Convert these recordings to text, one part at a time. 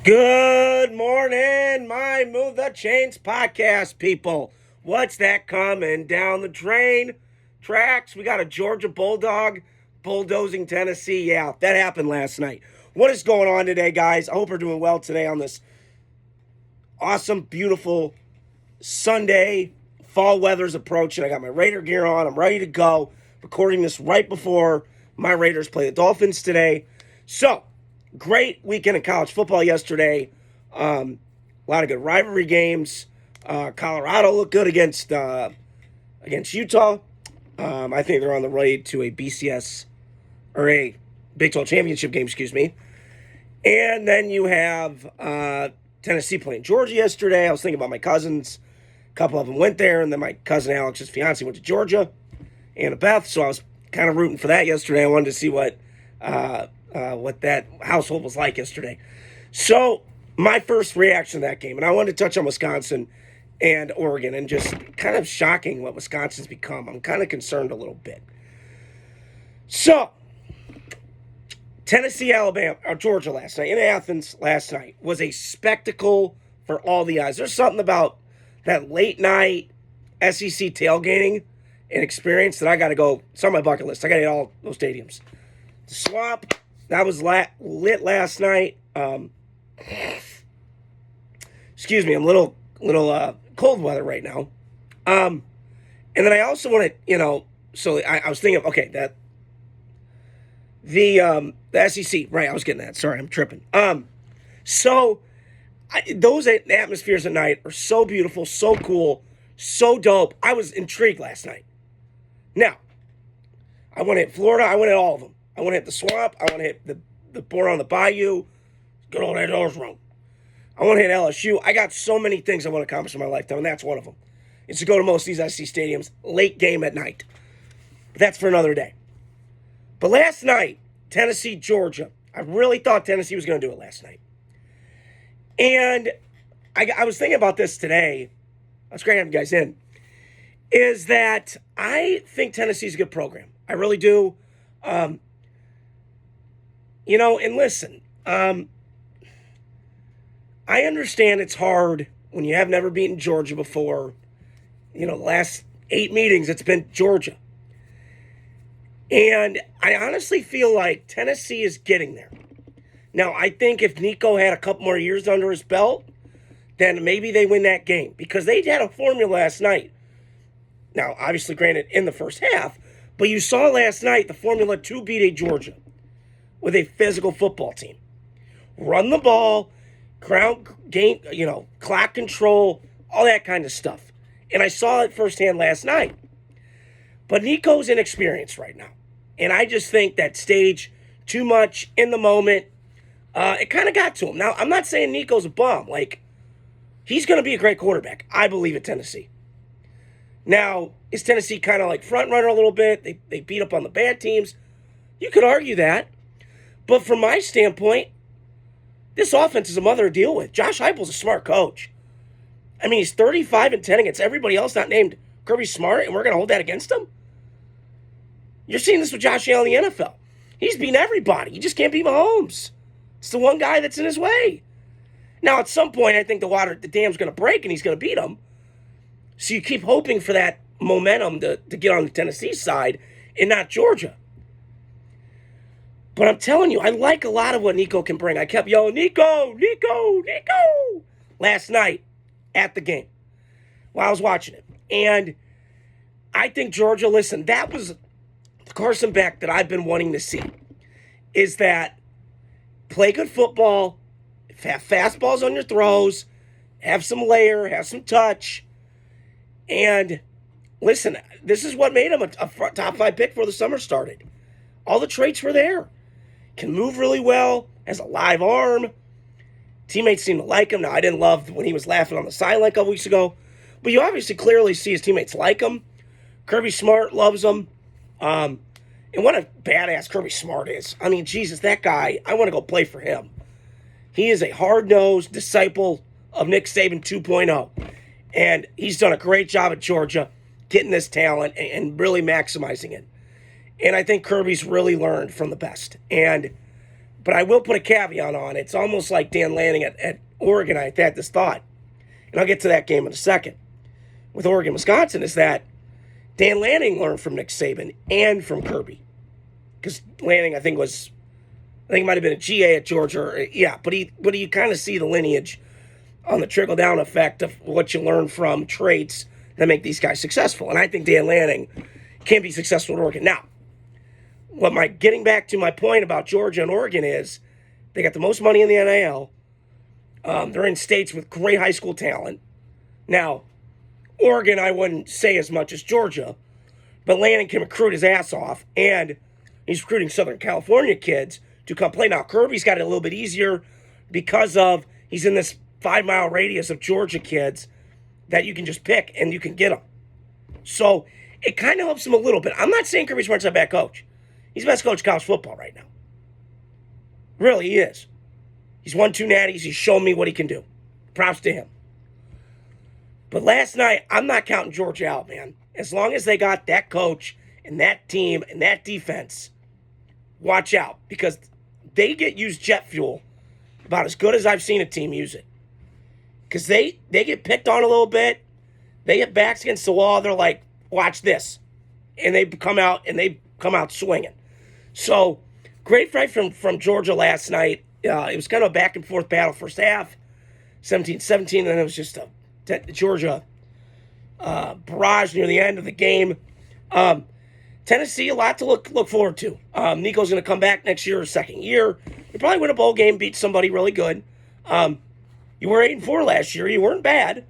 Good morning, my Move the Chains podcast people. What's that coming down the train tracks? We got a Georgia Bulldog bulldozing Tennessee. Yeah, that happened last night. What is going on today, guys? I hope we're doing well today on this awesome, beautiful Sunday. Fall weather's approaching. I got my Raider gear on. I'm ready to go. Recording this right before my Raiders play the Dolphins today. So, great weekend of college football yesterday. A lot of good rivalry games. Colorado looked good against Utah. I think they're on the road to a BCS or a Big 12 championship game, excuse me. And then you have Tennessee playing Georgia yesterday. I was thinking about my cousins. A couple of them went there, and then my cousin Alex's fiance went to Georgia, Annabeth. So I was kind of rooting for that yesterday. I wanted to see what that household was like yesterday. So my first reaction to that game, and I wanted to touch on Wisconsin and Oregon, and just kind of shocking what Wisconsin's become. I'm kind of concerned a little bit. So Tennessee, Alabama, or Georgia last night, in Athens last night, was a spectacle for all the eyes. There's something about that late night SEC tailgating and experience that I got to go. It's on my bucket list. I got to hit all those stadiums. The Swamp, that was lit last night. Excuse me, I'm a little cold weather right now. And then I also want to, so I was thinking, okay, that the SEC, right? I was getting that. Sorry, I'm tripping. Those atmospheres at night are so beautiful, so cool, so dope. I was intrigued last night. Now, I want to hit Florida. I want to hit all of them. I want to hit the Swamp. I want to hit the Born on the Bayou. Good old Ed Rome. I want to hit LSU. I got so many things I want to accomplish in my lifetime, and that's one of them. It's to go to most of these SEC stadiums, late game at night. But that's for another day. But last night, Tennessee, Georgia, I really thought Tennessee was going to do it last night. And I was thinking about this today. It's great having you guys in. Is that I think Tennessee's a good program. I really do. And listen, I understand it's hard when you have never beaten Georgia before. The last 8 meetings, it's been Georgia. And I honestly feel like Tennessee is getting there. Now, I think if Nico had a couple more years under his belt, then maybe they win that game. Because they had a formula last night. Now, obviously, granted, in the first half. But you saw last night the formula to beat a Georgia with a physical football team. Run the ball, ground game, clock control, all that kind of stuff. And I saw it firsthand last night. But Nico's inexperienced right now. And I just think that stage, too much in the moment, it kind of got to him. Now, I'm not saying Nico's a bum. He's going to be a great quarterback. I believe at Tennessee. Now, is Tennessee kind of like front runner a little bit? They beat up on the bad teams. You could argue that. But from my standpoint, this offense is a mother to deal with. Josh Heupel's a smart coach. I mean, he's 35-10 against everybody else not named Kirby Smart, and we're going to hold that against him? You're seeing this with Josh Allen in the NFL. He's beating everybody. You just can't beat Mahomes. It's the one guy that's in his way. Now, at some point, I think the dam's going to break, and he's going to beat him. So you keep hoping for that momentum to get on the Tennessee side and not Georgia. But I'm telling you, I like a lot of what Nico can bring. I kept yelling, Nico, Nico, Nico, last night at the game while I was watching it. And I think Georgia, listen, that was the Carson Beck that I've been wanting to see, is that play good football, have fastballs on your throws, have some layer, have some touch. And listen, this is what made him a top 5 pick before the summer started. All the traits were there. Can move really well, has a live arm. Teammates seem to like him. Now, I didn't love when he was laughing on the sideline a couple weeks ago, but you obviously clearly see his teammates like him. Kirby Smart loves him. And what a badass Kirby Smart is. I mean, Jesus, that guy, I want to go play for him. He is a hard-nosed disciple of Nick Saban 2.0. And he's done a great job at Georgia getting this talent and really maximizing it. And I think Kirby's really learned from the best. And But I will put a caveat on it. It's almost like Dan Lanning at Oregon. I had this thought, and I'll get to that game in a second. With Oregon, Wisconsin, is that Dan Lanning learned from Nick Saban and from Kirby. Because Lanning, I think it might have been a GA at Georgia. Yeah, but you kind of see the lineage on the trickle-down effect of what you learn from traits that make these guys successful. And I think Dan Lanning can be successful at Oregon. Now, getting back to my point about Georgia and Oregon is they got the most money in the NIL. They're in states with great high school talent. Now, Oregon, I wouldn't say as much as Georgia, but Lanning can recruit his ass off, and he's recruiting Southern California kids to come play. Now, Kirby's got it a little bit easier because of he's in this 5-mile radius of Georgia kids that you can just pick and you can get them. So it kind of helps him a little bit. I'm not saying Kirby Smart's a bad coach. He's the best coach of college football right now. Really, he is. He's won 2 natties. He's shown me what he can do. Props to him. But last night, I'm not counting Georgia out, man. As long as they got that coach and that team and that defense, watch out. Because they get used jet fuel about as good as I've seen a team use it. Because they get picked on a little bit. They get backs against the wall. They're like, watch this. And they come out swinging. So, great fight from Georgia last night. It was kind of a back-and-forth battle first half, 17-17, and then it was just a Georgia barrage near the end of the game. Tennessee, a lot to look forward to. Nico's going to come back next year, second year. He'll probably win a bowl game, beat somebody really good. You were 8-4 last year. You weren't bad.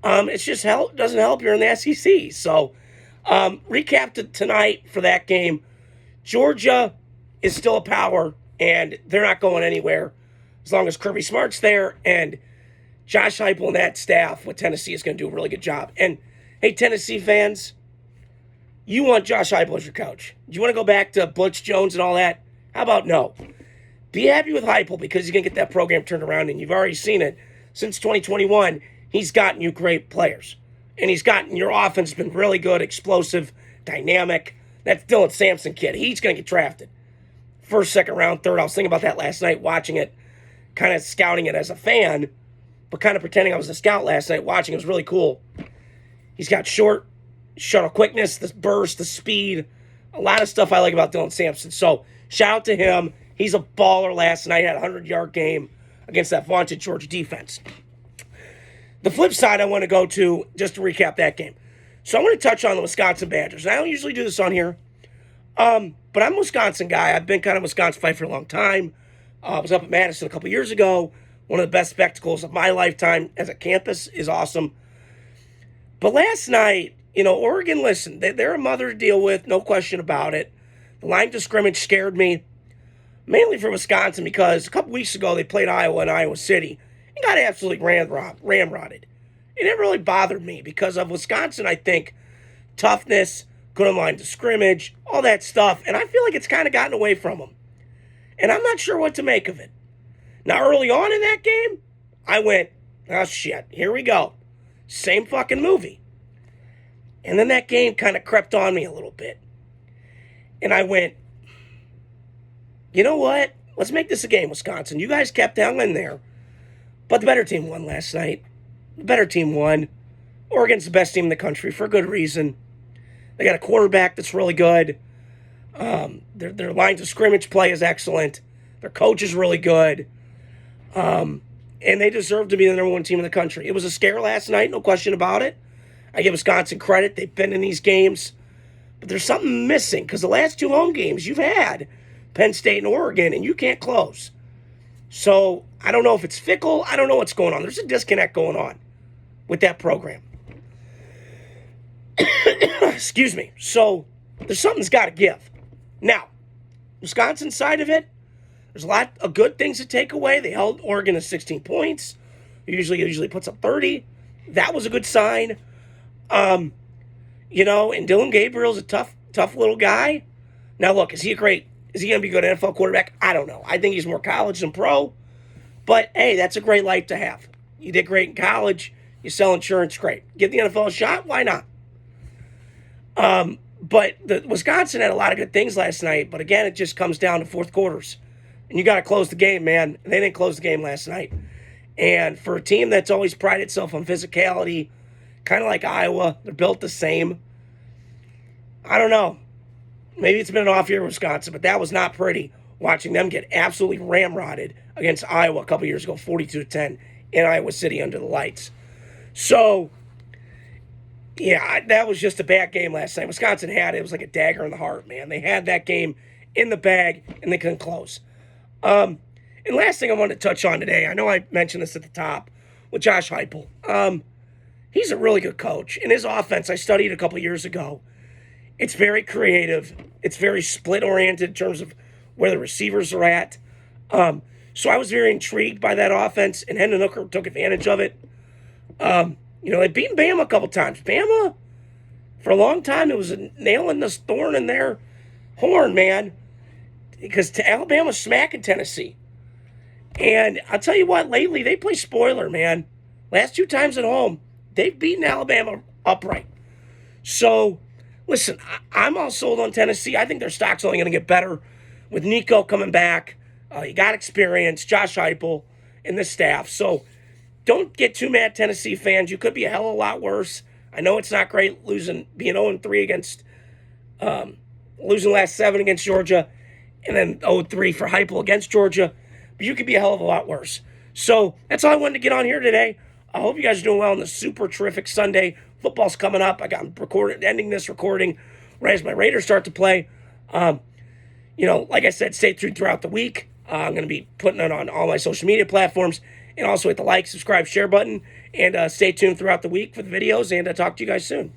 It's just doesn't help you're in the SEC. So, recap tonight for that game. Georgia is still a power, and they're not going anywhere as long as Kirby Smart's there, and Josh Heupel and that staff with Tennessee is going to do a really good job. And, hey, Tennessee fans, you want Josh Heupel as your coach. Do you want to go back to Butch Jones and all that? How about no? Be happy with Heupel because he's going to get that program turned around, and you've already seen it. Since 2021, he's gotten you great players. And he's gotten your offense been really good, explosive, dynamic. That Dylan Sampson kid, he's going to get drafted. First, second round, third. I was thinking about that last night, watching it, kind of scouting it as a fan, but kind of pretending I was a scout last night, watching. It was really cool. He's got short shuttle quickness, the burst, the speed, a lot of stuff I like about Dylan Sampson. So, shout out to him. He's a baller last night, had a 100-yard game against that vaunted Georgia defense. The flip side I want to go to, just to recap that game. So I'm going to touch on the Wisconsin Badgers. And I don't usually do this on here, but I'm a Wisconsin guy. I've been kind of a Wisconsin fan for a long time. I was up at Madison a couple years ago. One of the best spectacles of my lifetime as a campus is awesome. But last night, Oregon, listen, they're a mother to deal with, no question about it. The line of scrimmage scared me, mainly for Wisconsin, because a couple weeks ago they played Iowa in Iowa City and got absolutely ramrodded. It didn't really bother me because of Wisconsin, I think, toughness, good line of scrimmage, all that stuff, and I feel like it's kind of gotten away from them. And I'm not sure what to make of it. Now, early on in that game, I went, oh, shit, here we go. Same fucking movie. And then that game kind of crept on me a little bit. And I went, you know what? Let's make this a game, Wisconsin. You guys kept hanging in there. But the better team won last night. The better team won. Oregon's the best team in the country for a good reason. They got a quarterback that's really good. Their lines of scrimmage play is excellent. Their coach is really good. And they deserve to be the number one team in the country. It was a scare last night, no question about it. I give Wisconsin credit. They've been in these games. But there's something missing because the last 2 home games you've had, Penn State and Oregon, and you can't close. So I don't know if it's fickle. I don't know what's going on. There's a disconnect going on with that program. Excuse me. So there's something's got to give. Now, Wisconsin side of it, there's a lot of good things to take away. They held Oregon to 16 points. Usually puts up 30. That was a good sign. And Dylan Gabriel's a tough little guy. Now, look, is he going to be a good NFL quarterback? I don't know. I think he's more college than pro. But, hey, that's a great life to have. You did great in college. You sell insurance, great. Give the NFL a shot, why not? But the Wisconsin had a lot of good things last night. But, again, it just comes down to fourth quarters. And you got to close the game, man. They didn't close the game last night. And for a team that's always prided itself on physicality, kind of like Iowa, they're built the same. I don't know. Maybe it's been an off year in Wisconsin, but that was not pretty watching them get absolutely ramrodded against Iowa a couple years ago, 42-10 in Iowa City under the lights. So, yeah, that was just a bad game last night. Wisconsin had it. It was like a dagger in the heart, man. They had that game in the bag, and they couldn't close. And last thing I wanted to touch on today, I know I mentioned this at the top with Josh Heupel. He's a really good coach. And his offense, I studied a couple years ago. It's very creative. It's very split-oriented in terms of where the receivers are at. So I was very intrigued by that offense, and Hendon Hooker took advantage of it. They beat Bama a couple times. Bama, for a long time, it was a nail in the thorn in their horn, man, because Alabama's smacking Tennessee. And I'll tell you what, lately, they play spoiler, man. Last 2 times at home, they've beaten Alabama upright. So, listen, I'm all sold on Tennessee. I think their stock's only going to get better with Nico coming back. You got experience, Josh Heupel, and the staff. So don't get too mad, Tennessee fans. You could be a hell of a lot worse. I know it's not great being 0-3 against, losing last 7 against Georgia, and then 0-3 for Heupel against Georgia. But you could be a hell of a lot worse. So that's all I wanted to get on here today. I hope you guys are doing well on the super terrific Sunday. Football's coming up. Ending this recording right as my Raiders start to play. Like I said, stay tuned throughout the week. I'm going to be putting it on all my social media platforms, and also hit the like, subscribe, share button, and stay tuned throughout the week for the videos, and I'll talk to you guys soon.